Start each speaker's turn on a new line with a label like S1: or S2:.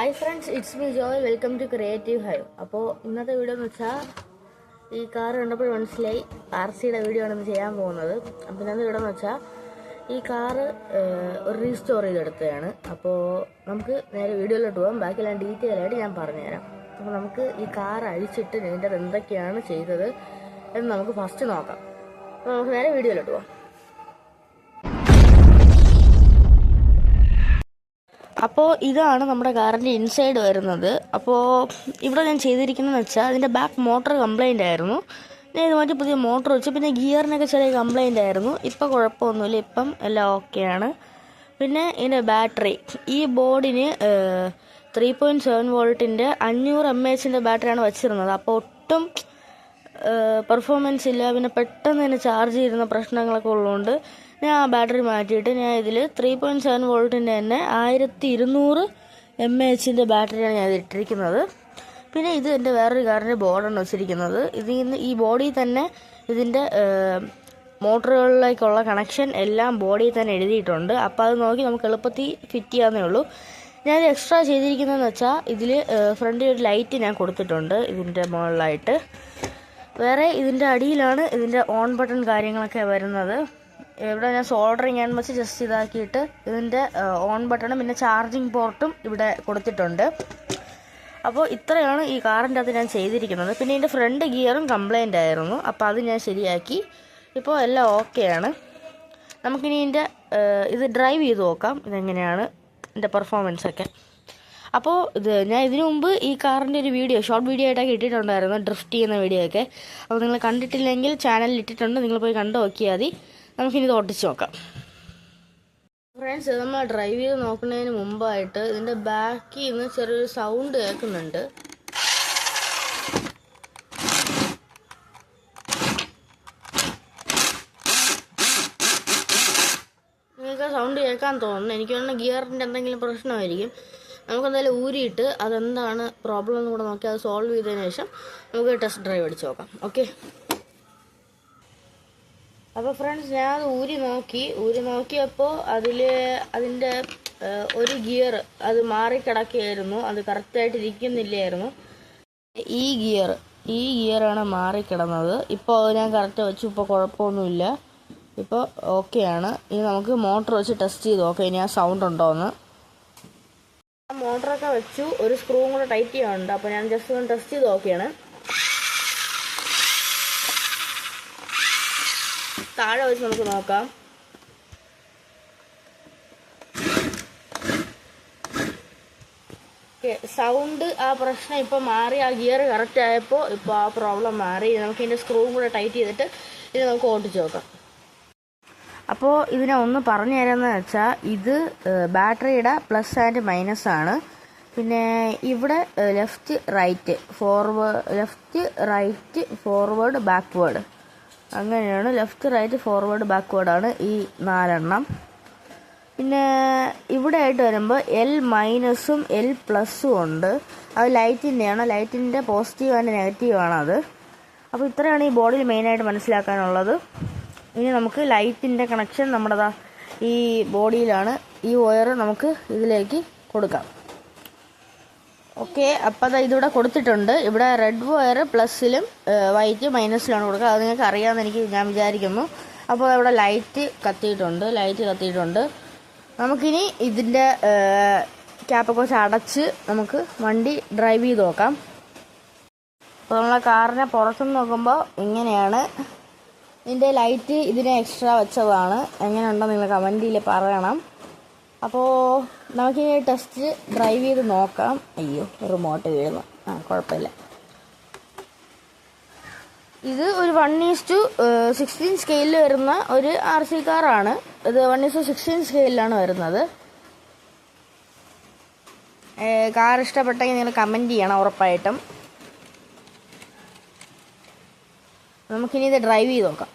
S1: Hi friends, it's me Joy. Welcome to creative hive. അപ്പോൾ ഇന്നത്തെ video എന്ന് വെച്ചാൽ ഈ കാർ കണ്ടപ്പോൾ മനസ്സിലായി RCയുടെ വീഡിയോ ആണെന്ന് ചെയ്യാൻ പോകുന്നത്. അപ്പോൾ ഇന്നത്തെ വീഡിയോ എന്ന് വെച്ചാൽ ഈ കാറ് ഒരു റീസ്റ്റോർ ചെയ്തെടുത്തതാണ്. അപ്പോൾ നമുക്ക് നേരെ വീഡിയോയിലോട്ട് പോകാം. ബാക്കിയെല്ലാം ഡീറ്റെയിൽ ആയിട്ട് ഞാൻ പറഞ്ഞുതരാം. അപ്പോൾ നമുക്ക് ഈ കാർ അഴിച്ചിട്ട് ഇതിൻ്റെ എന്തൊക്കെയാണ് ചെയ്തത് എന്ന് നമുക്ക് ഫസ്റ്റ് നോക്കാം. അപ്പോൾ നമുക്ക് നേരെ വീഡിയോയിലോട്ട് പോകാം. അപ്പോൾ ഇതാണ് നമ്മുടെ കാറിൻ്റെ ഇൻസൈഡ് വരുന്നത്. അപ്പോൾ ഇവിടെ ഞാൻ ചെയ്തിരിക്കുന്നതെന്ന് വെച്ചാൽ അതിൻ്റെ ബാക്ക് മോട്ടർ കംപ്ലൈൻ്റ് ആയിരുന്നു. ഞാൻ ഇത് മാറ്റി പുതിയ മോട്ടർ വെച്ചു. പിന്നെ ഗിയറിനൊക്കെ ചെറിയ കംപ്ലൈൻ്റ് ആയിരുന്നു. ഇപ്പം കുഴപ്പമൊന്നുമില്ല, ഇപ്പം എല്ലാം ഓക്കെയാണ്. പിന്നെ ഇതിൻ്റെ ബാറ്ററി, ഈ ബോർഡിന് 3.7 വോൾട്ടിൻ്റെ 500 mAh ബാറ്ററിയാണ് വെച്ചിരുന്നത്. അപ്പോൾ ഒട്ടും പെർഫോമൻസ് ഇല്ല. പിന്നെ പെട്ടെന്ന് തന്നെ ചാർജ് ചെയ്യുന്ന പ്രശ്നങ്ങളൊക്കെ ഉള്ളതുകൊണ്ട് ഞാൻ ആ ബാറ്ററി മാറ്റിയിട്ട് ഞാൻ ഇതിൽ 3.7 വോൾട്ടിൻ്റെ തന്നെ 1200 mAh ബാറ്ററിയാണ് ഞാൻ ഇട്ടിരിക്കുന്നത്. പിന്നെ ഇത് എൻ്റെ വേറൊരു കാറിൻ്റെ ബോർഡാണ് വെച്ചിരിക്കുന്നത്. ഈ ബോഡിയിൽ തന്നെ ഇതിൻ്റെ മോട്ടറുകളിലേക്കുള്ള കണക്ഷൻ എല്ലാം ബോഡിയിൽ തന്നെ എഴുതിയിട്ടുണ്ട്. അപ്പോൾ അത് നോക്കി നമുക്ക് എളുപ്പത്തിൽ ഫിറ്റ് ചെയ്യാവുന്നേ ഉള്ളൂ. ഞാനത് എക്സ്ട്രാ ചെയ്തിരിക്കുന്നതെന്ന് വെച്ചാൽ ഇതിൽ ഫ്രണ്ടിൽ ഒരു ലൈറ്റ് ഞാൻ കൊടുത്തിട്ടുണ്ട് ഇതിൻ്റെ മുകളിലായിട്ട്. വേറെ ഇതിൻ്റെ അടിയിലാണ് ഇതിൻ്റെ ഓൺ ബട്ടൺ കാര്യങ്ങളൊക്കെ വരുന്നത്. ഇവിടെ ഞാൻ സോൾഡറിങ് ചെയ്യാൻ വെച്ച് ജസ്റ്റ് ഇതാക്കിയിട്ട് ഇതിൻ്റെ ഓൺ ബട്ടണും പിന്നെ ചാർജിങ് പോർട്ടും ഇവിടെ കൊടുത്തിട്ടുണ്ട്. അപ്പോൾ ഇത്രയാണ് ഈ കാറിൻ്റെ അകത്ത് ഞാൻ ചെയ്തിരിക്കുന്നത്. പിന്നെ ഇതിൻ്റെ ഫ്രണ്ട് ഗിയറും കംപ്ലൈൻ്റ് ആയിരുന്നു. അപ്പോൾ അത് ഞാൻ ശരിയാക്കി. ഇപ്പോൾ എല്ലാം ഓക്കെയാണ്. നമുക്കിനി ഇതിൻ്റെ ഇത് ഡ്രൈവ് ചെയ്ത് നോക്കാം, ഇതെങ്ങനെയാണ് ഇതിൻ്റെ പെർഫോമൻസൊക്കെ. അപ്പോൾ ഞാൻ ഇതിനു മുമ്പ് ഈ കാറിൻ്റെ ഒരു ഷോർട്ട് വീഡിയോ ആയിട്ടൊക്കെ ഇട്ടിട്ടുണ്ടായിരുന്നു, ഡ്രിഫ്റ്റ് ചെയ്യുന്ന വീഡിയോ ഒക്കെ. അപ്പോൾ നിങ്ങൾ കണ്ടിട്ടില്ലെങ്കിൽ ചാനലിൽ ഇട്ടിട്ടുണ്ട്, നിങ്ങൾ പോയി കണ്ടു നോക്കിയാൽ മതി. നമുക്കിനി ഇത് ഓട്ടിച്ച് നോക്കാം. ഫ്രണ്ട്സ്, നമ്മൾ ഡ്രൈവ് ചെയ്ത് നോക്കുന്നതിന് മുമ്പായിട്ട് ഇതിൻ്റെ ബാക്കിൽ നിന്ന് ചെറിയൊരു സൗണ്ട് കേൾക്കുന്നുണ്ട്. നിങ്ങൾക്ക് സൗണ്ട് കേൾക്കാൻ തോന്നുന്നു. എനിക്ക് തോന്നുന്നു ഗിയറിൻ്റെ എന്തെങ്കിലും പ്രശ്നമായിരിക്കും. നമുക്കെന്തായാലും ഊരിയിട്ട് അതെന്താണ് പ്രോബ്ലം എന്ന് കൂടെ നോക്കി അത് സോൾവ് ചെയ്തതിന് ശേഷം നമുക്ക് ടെസ്റ്റ് ഡ്രൈവ് അടിച്ച് നോക്കാം. ഓക്കെ. അപ്പോൾ ഫ്രണ്ട്സ്, ഞാൻ അത് ഊരി നോക്കിയപ്പോൾ അതിൻ്റെ ഒരു ഗിയർ അത് മാറിക്കിടക്കുകയായിരുന്നു. അത് കറക്റ്റായിട്ട് ഇരിക്കുന്നില്ലായിരുന്നു. ഈ ഗിയറാണ് മാറിക്കിടന്നത്. ഇപ്പോൾ ഞാൻ കറക്റ്റ് വെച്ചു. ഇപ്പോൾ കുഴപ്പമൊന്നുമില്ല, ഇപ്പോൾ ഓക്കെയാണ്. ഇനി നമുക്ക് മോട്ടർ വെച്ച് ടെസ്റ്റ് ചെയ്ത് നോക്കാം ഇനി ആ സൗണ്ട് ഉണ്ടോയെന്ന്. മോട്ടറൊക്കെ വെച്ചു, ഒരു സ്ക്രൂവും കൂടെ ടൈറ്റ് ചെയ്യാനുണ്ട്. അപ്പോൾ ഞാൻ ജസ്റ്റ് ഒന്ന് ടെസ്റ്റ് ചെയ്ത് നോക്കിയാണ്. താഴെ വെച്ച് നമുക്ക് നോക്കാം. സൗണ്ട് ആ പ്രശ്നം ഇപ്പോൾ മാറി. ആ ഗിയർ കറക്റ്റ് ആയപ്പോൾ ഇപ്പോൾ ആ പ്രോബ്ലം മാറി. നമുക്ക് ഇതിൻ്റെ സ്ക്രൂവും കൂടെ ടൈറ്റ് ചെയ്തിട്ട് ഇത് നമുക്ക് ഓടിച്ച് നോക്കാം. അപ്പോൾ ഇതിനെ ഒന്ന് പറഞ്ഞു തരാമെന്ന് വെച്ചാൽ ഇത് ബാറ്ററിയുടെ പ്ലസ് ആൻഡ് മൈനസ് ആണ്. പിന്നെ ഇവിടെ ലെഫ്റ്റ് റൈറ്റ് ഫോർവേഡ് ബാക്ക്വേഡ് അങ്ങനെയാണ്. ലെഫ്റ്റ് റൈറ്റ് ഫോർവേഡ് ബാക്ക്വേഡാണ് ഈ 4 എണ്ണം. പിന്നെ ഇവിടെ ആയിട്ട് വരുമ്പോൾ L- L+ ഉണ്ട്. അത് ലൈറ്റിൻ്റെയാണ്. ലൈറ്റിൻ്റെ പോസിറ്റീവ് ആൻഡ് നെഗറ്റീവാണ് അത്. അപ്പോൾ ഇത്രയാണ് ഈ ബോർഡിൽ മെയിനായിട്ട് മനസ്സിലാക്കാനുള്ളത്. ഇനി നമുക്ക് ലൈറ്റിൻ്റെ കണക്ഷൻ നമ്മുടെ ഈ ബോഡിയിലാണ്. ഈ വയർ നമുക്ക് ഇതിലേക്ക് കൊടുക്കാം. ഓക്കെ. അപ്പോൾ അത് ഇതിവിടെ കൊടുത്തിട്ടുണ്ട്. ഇവിടെ റെഡ് വയർ പ്ലസ്സിലും വൈറ്റ് മൈനസിലാണ് കൊടുക്കുക. അത് നിങ്ങൾക്ക് അറിയാമെന്ന് ഞാൻ വിചാരിക്കുന്നു. അപ്പോൾ അവിടെ ലൈറ്റ് കത്തിയിട്ടുണ്ട്. നമുക്കിനി ഇതിൻ്റെ ക്യാപ്പൊക്കെ വെച്ച് അടച്ച് നമുക്ക് വണ്ടി ഡ്രൈവ് ചെയ്ത് നോക്കാം. അപ്പോൾ നമ്മളെ കാറിനെ പുറത്തുനിന്ന് നോക്കുമ്പോൾ ഇങ്ങനെയാണ്. ഇതിൻ്റെ ലൈറ്റ് ഇതിനെ എക്സ്ട്രാ വെച്ചതാണ്. എങ്ങനെയുണ്ടോ നിങ്ങൾ കമൻറ്റിൽ പറയണം. അപ്പോൾ നമുക്കിനി ടെസ്റ്റ് ഡ്രൈവ് ചെയ്ത് നോക്കാം. അയ്യോ, റിമോട്ട് വീഴുന്നു. കുഴപ്പമില്ല. ഇത് ഒരു 1:16 സ്കെയിലിൽ വരുന്ന ഒരു RC കാറാണ്. ഇത് 1:16 സ്കെയിലാണ് വരുന്നത്. കാർ ഇഷ്ടപ്പെട്ടെങ്കിൽ നിങ്ങൾ കമൻറ്റ് ചെയ്യണം ഉറപ്പായിട്ടും. നമുക്കിനി ഇത് ഡ്രൈവ് ചെയ്ത് നോക്കാം.